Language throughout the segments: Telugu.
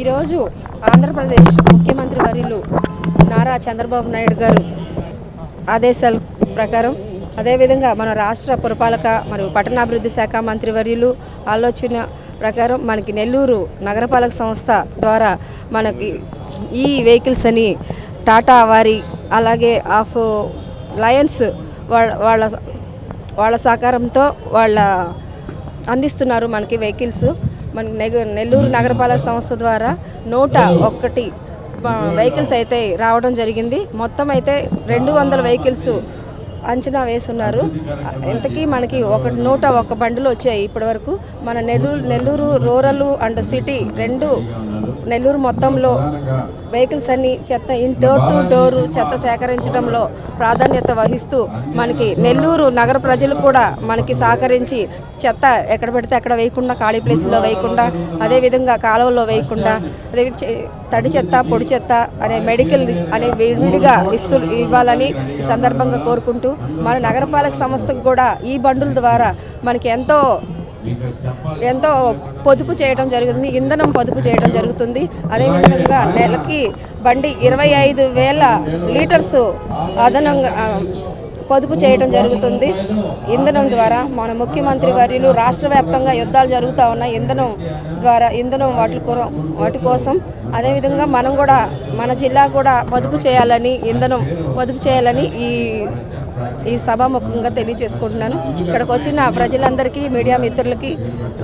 ఈరోజు ఆంధ్రప్రదేశ్ ముఖ్యమంత్రి వర్యులు నారా చంద్రబాబు నాయుడు గారు ఆదేశాల ప్రకారం, అదేవిధంగా మన రాష్ట్ర పురపాలక మరియు పట్టణాభివృద్ధి శాఖ మంత్రి వర్యులు ఆలోచన ప్రకారం మనకి నెల్లూరు నగరపాలక సంస్థ ద్వారా మనకి ఈ వెహికల్స్ అని టాటా వారి అలాగే ఆఫ్ లయన్స్ వాళ్ళ సహకారంతో అందిస్తున్నారు మనకి వెహికల్స్. మనకి నెల్లూరు నగరపాలక సంస్థ ద్వారా 101 వెహికల్స్ అయితే రావడం జరిగింది. మొత్తం అయితే 200 వెహికల్స్ అంచనా వేస్తున్నారు. ఇంతకీ మనకి 101 బండ్లు వచ్చాయి ఇప్పటి వరకు. మన నెల్లూరు రూరల్ అండ్ సిటీ రెండు నెల్లూరు మొత్తంలో వెహికల్స్ అన్ని చెత్త డోర్ టు డోర్ చెత్త సేకరించడంలో ప్రాధాన్యత వహిస్తూ మనకి నెల్లూరు నగర ప్రజలు కూడా మనకి సహకరించి చెత్త ఎక్కడ పెడితే అక్కడ వేయకుండా, ఖాళీ ప్లేస్లో వేయకుండా, అదేవిధంగా కాలువల్లో వేయకుండా, అదే తడి చెత్త పొడి చెత్త అనే మెడికల్ అనే విడిగా ఇవ్వాలని ఈ సందర్భంగా కోరుకుంటూ మన నగరపాలక సంస్థకు కూడా ఈ బండుల ద్వారా మనకి ఎంతో పొదుపు చేయడం జరుగుతుంది, ఇంధనం పొదుపు చేయడం జరుగుతుంది. అదేవిధంగా నెలకి బండి 25,000 లీటర్స్ అదనంగా పొదుపు చేయడం జరుగుతుంది ఇంధనం ద్వారా. మన ముఖ్యమంత్రి వర్యులు రాష్ట్ర వ్యాప్తంగా యుద్ధాలు జరుగుతూ ఉన్నాయి ఇంధనం వాటి కోసం. అదేవిధంగా మనం కూడా మన జిల్లా కూడా పొదుపు చేయాలని, ఇంధనం పొదుపు చేయాలని ఈ సభాముఖంగా తెలియజేసుకుంటున్నాను. ఇక్కడికి వచ్చిన ప్రజలందరికీ, మీడియా మిత్రులకి,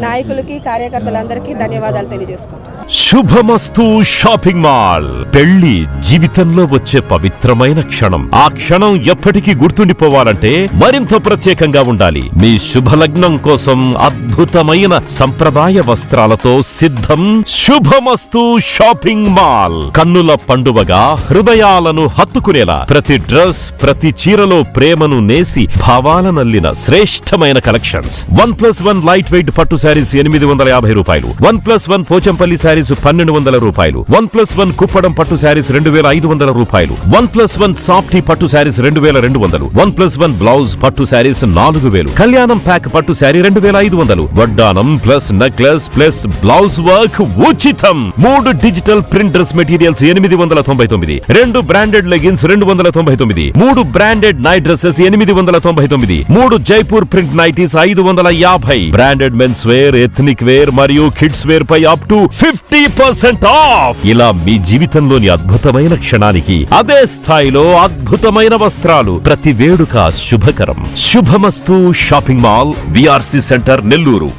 నాయకులకి, కార్యకర్తలందరికీ ధన్యవాదాలు తెలియజేసుకుంటున్నాను. శుభమస్తు షాపింగ్ మాల్. పెళ్లి జీవితంలో వచ్చే పవిత్రమైన క్షణం. ఆ క్షణం ఎప్పటికీ గుర్తుండిపోవాలంటే మరింత ప్రత్యేకంగా ఉండాలి. మీ శుభలగ్నం కోసం అద్భుతమైన సంప్రదాయ వస్త్రాలతో సిద్ధం శుభమస్తు షాపింగ్ మాల్. కన్నుల పండువగా హృదయాలను హత్తుకునేలా ప్రతి డ్రెస్, ప్రతి చీరలో ప్రేమను నేసి భావాలనల్లిన శ్రేష్టమైన కలెక్షన్స్. 1+1 లైట్ వెయిట్ పట్టు శారీస్ 850 రూపాయలు, 1+1 పోచంపల్లి శారీస్ 1200 రూపాయలు, 1+1 కుప్పడం పట్టు శారీస్ 2500 రూపాయలు, 1+1 సాఫ్టీ పట్టు శారీస్ 2200, 1+1 బ్లౌజ్ పట్టు శారీస్ 4000, కళ్యాణం ప్యాక్ పట్టు శారీ 2500, వడ్డానం plus necklace plus blouse work ఉచితం. 3 digital print dress materials 899, 2 branded leggings 299, 3 branded night dresses 899, 3 Jaipur print nighties 550, branded men's wear, ethnic wear మరియు కిడ్స్ వేర్ పై అప్ టు 50% ఆఫ్. ఇలా మీ జీవితంలోని అద్భుతమైన క్షణానికి అదే స్థాయిలో అద్భుతమైన వస్త్రాలు. ప్రతి వేడుక శుభకరం. శుభమస్తు shopping mall, VRC centre, Nellore.